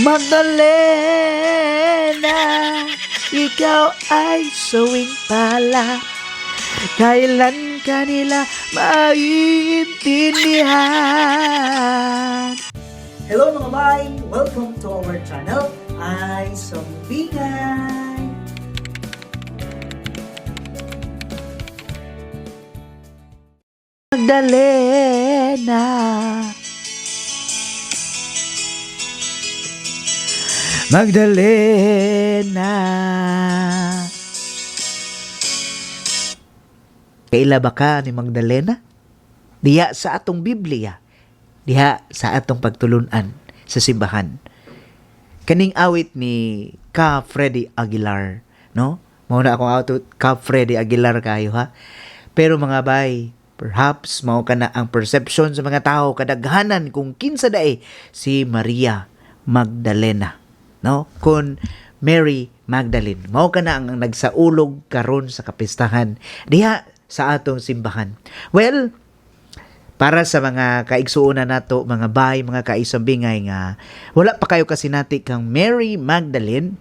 Magdalena, ikaw ay sawing pala. Kailan kanila maiintindihan? Hello mga bay! Welcome to our channel, Ay Sombingay! Magdalena, Magdalena, kaila ba ka ni Magdalena? Diha sa atong Biblia, diha sa atong pagtulunan sa simbahan. Kaning awit ni Ka Freddy Aguilar, no? Mauna akong auto Ka Freddy Aguilar kayo ha. Pero mga bay, perhaps mao kana ang perception sa mga tao kadaghanan kung kinsa dae si Maria Magdalena, no? Kun Mary Magdalene, mao kana ang nagsaulog karon sa kapistahan diha sa atong simbahan. Well, para sa mga kaigsuonan nato, mga bay, mga kaisambingay nga wala pa kayo kasinati kang Mary Magdalene,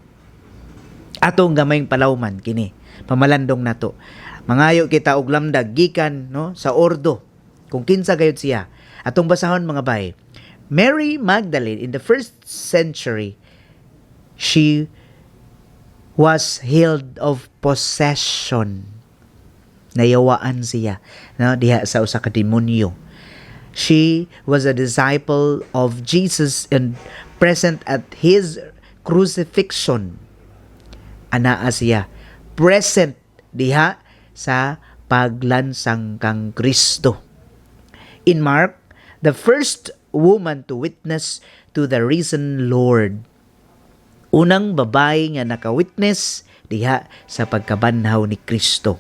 atong gamayng palawman kini pamalandong nato. Mangayo kita og lamdag gikan no sa ordo kung kinsa gayud siya. Atong basahon mga bay. Mary Magdalene in the first century, she was healed of possession. Nayawaan siya no diha sa usa ka demonyo. She was a disciple of Jesus and present at his crucifixion. Anaa siya present diha sa paglansang kang Kristo. In Mark, the first woman to witness to the risen Lord. Unang babae nga nakawitness diha sa pagkabanhaw ni Kristo.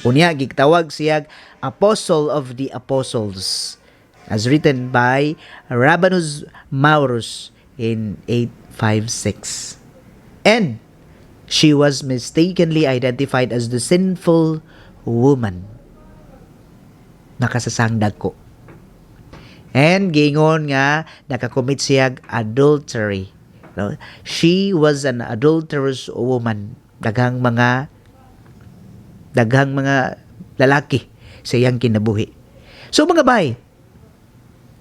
Unya gitawag siya Apostle of the Apostles, as written by Rabanus Maurus in 856. And she was mistakenly identified as the sinful woman. Nakasasangdag ko. And gingon nga nakakommit siya adultery. No? She was an adulterous woman. Daghang mga lalaki sa iyang kinabuhi. So mga bay,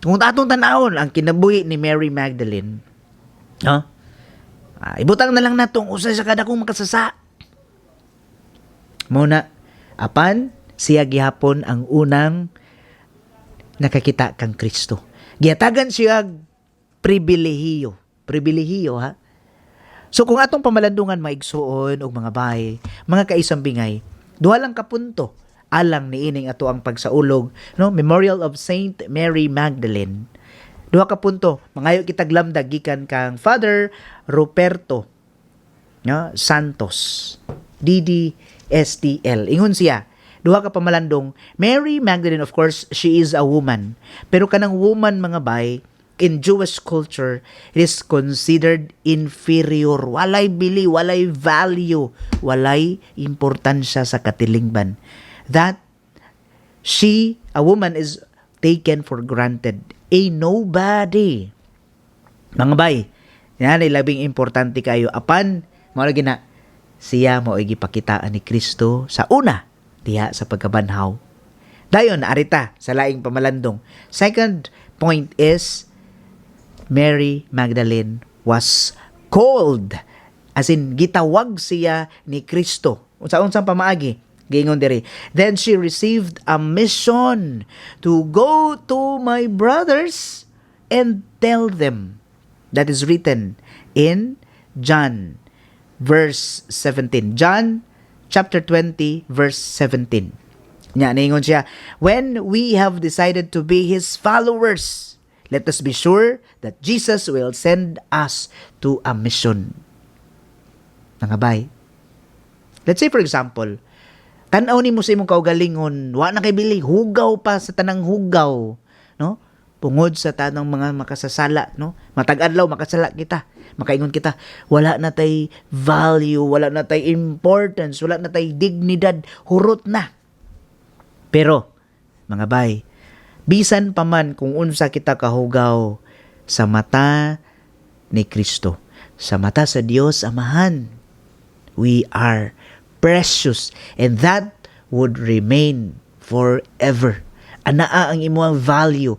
kung atong tanawon ang kinabuhi ni Mary Magdalene, no? Ibutang na lang natong usay sa kada kong makasasa. Muna, apan siya gihapon ang unang nakakita kang Kristo. Gihatagan siya pribilehiyo ha. So kung atong pamalandungan maigsuon og mga bay, mga kaisambingay, duha lang ka punto alang niining ato ang pagsaulog, no? Memorial of Saint Mary Magdalene. Duha ka punto, mangayo kitag lamdag gikan kang Father Ruperto, no? Santos, DDSTL. Ingon siya, duha ka pamalandong, Mary Magdalene, of course, she is a woman. Pero kanang woman mga bay, in Jewish culture, it is considered inferior. Walay bili, walay value, walay importansya sa katilingban. That she, a woman, is taken for granted. A nobody. Mga bay, yan ay labing importante kayo. Apan, mao na siya mao ay gipakitaan ni Kristo sa una diha sa pagkabanhaw. Dayon arita sa laing pamalandong. Second point is Mary Magdalene was called, as in gitawag siya ni Kristo. Unsa-unsang pamaagi gingon diri. Then she received a mission to go to my brothers and tell them. That is written in John verse 17. John chapter 20 verse 17. Nya ningon siya, when we have decided to be his followers, let us be sure that Jesus will send us to a mission. Nangabay. Let's say for example, tanaw ni mo sa imong kaugalingon, wa na kay bili, hugaw pa sa tanang hugaw, no? Pungod sa tanang mga makasasala, no? Matag adlaw makasala kita, makaingon kita, wala na tay value, wala na tay importance, wala na tay dignidad, hurot na. Pero mga bay, bisan pa man kung unsa kita kahugaw sa mata ni Kristo. Sa mata sa Dios Amahan, we are precious and that would remain forever. Anaa ang imong value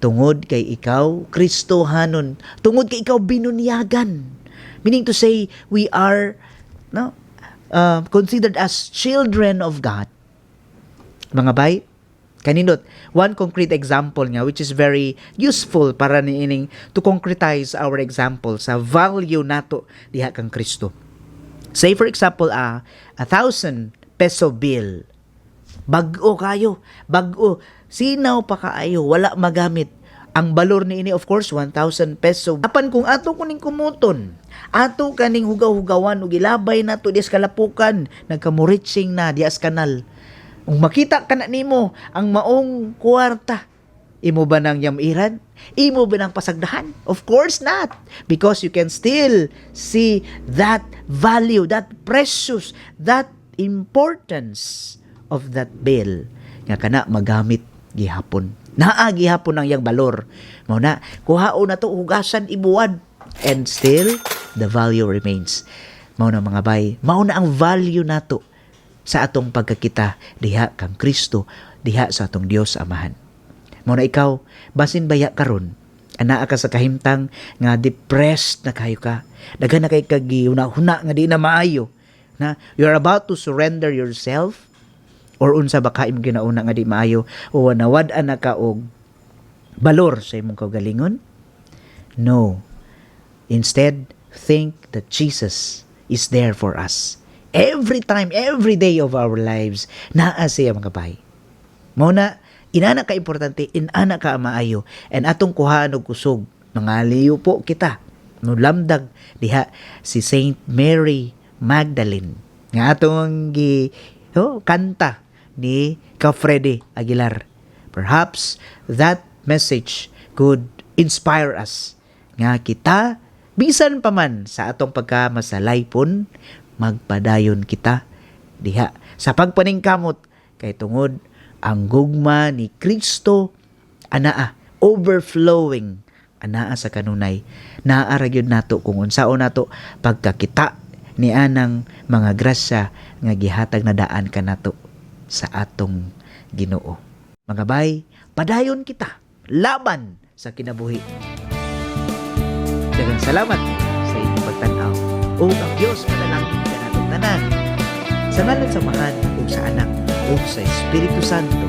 tungod kay ikaw Kristohanon, tungod kay ikaw binunyagan. Meaning to say, we are considered as children of God. Mga bay, kanindot, one concrete example nga which is very useful para niining to concretize our example sa value nato diha kang Kristo. Say for example, 1,000 peso bill. Bag-o kayo, bag-o. Sinaw pa kaayo, wala magamit. Ang balor niini of course 1,000 peso. Apan kung ato kuning kumuton, ato kaning hugaw-hugawan ug ilabay nato dias kalapukan, nagkamuritsing na dias kanal. Kung makita ka na nimo ang maong kwarta, imo ba nang yamiran? Imo ba nang pasagdahan? Of course not. Because you can still see that value, that precious, that importance of that bill nga kana magamit gihapon. Naa gihapon ang yang balor. Mao na kuhaon na to hugasan ibuwad and still the value remains. Mao na mga bay, mao na ang value nato sa atong pagkakita diha kang Kristo, diha sa atong Dios Amahan. Mao na ikaw, basin baya karon, anaa ka sa kahimtang nga depressed na kayo ka. Daghan na kay kagihuna nga di na maayo. Na you're about to surrender yourself or unsa ba ka imong ginauna nga di maayo o nawad-an na ka og balor sa imong kaugalingon? No. Instead, think that Jesus is there for us. Every time, every day of our lives, naa siya mga bay. Mao na, inana ka importante, inana ka maayo, and atong kuhaan og kusog, mangaliyo po kita. No lamdag diha si Saint Mary Magdalene. Nga atong kanta ni Ka Freddy Aguilar. Perhaps that message could inspire us nga kita bisan pa man sa atong pagkamasalaypon magpadayon kita diha sa pagpaningkamot kay tungod ang gugma ni Kristo anaa overflowing anaa sa kanunay naa ra gyud nato kung unsaon nato pagkakita ni anang mga grasya nga gihatag na daan kanato sa atong Ginoo. Mga bay, padayon kita laban sa kinabuhi. Daghang salamat sa inyong pagtan-aw. O ang Dios manalangin ka natong tanan. Sa ngalan sa Amahan ug sa Anak ug sa Espiritu Santo.